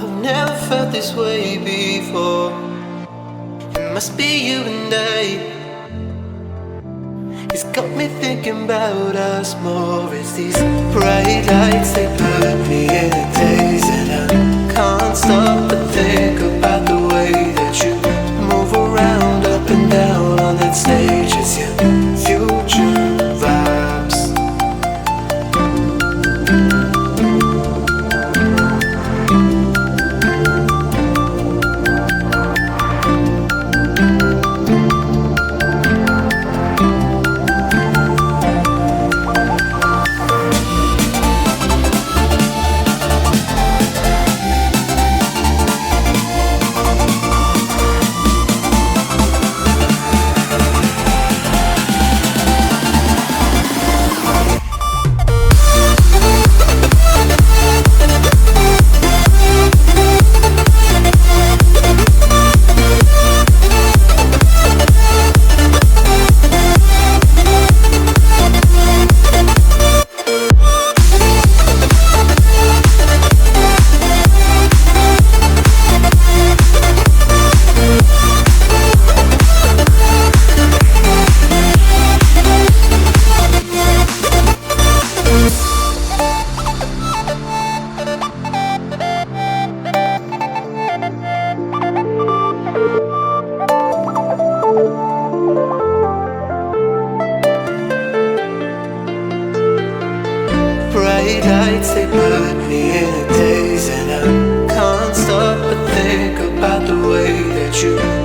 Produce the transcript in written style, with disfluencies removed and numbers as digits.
I've never felt this way before. It must be you and I. It's got me thinking about us more. It's these bright lights, they put me in a daze, and I can't stop but think about the way that you move around, up and down on that stage. It's your future vibes. Bright lights, they put me in a daze, and I can't stop but think about the way that you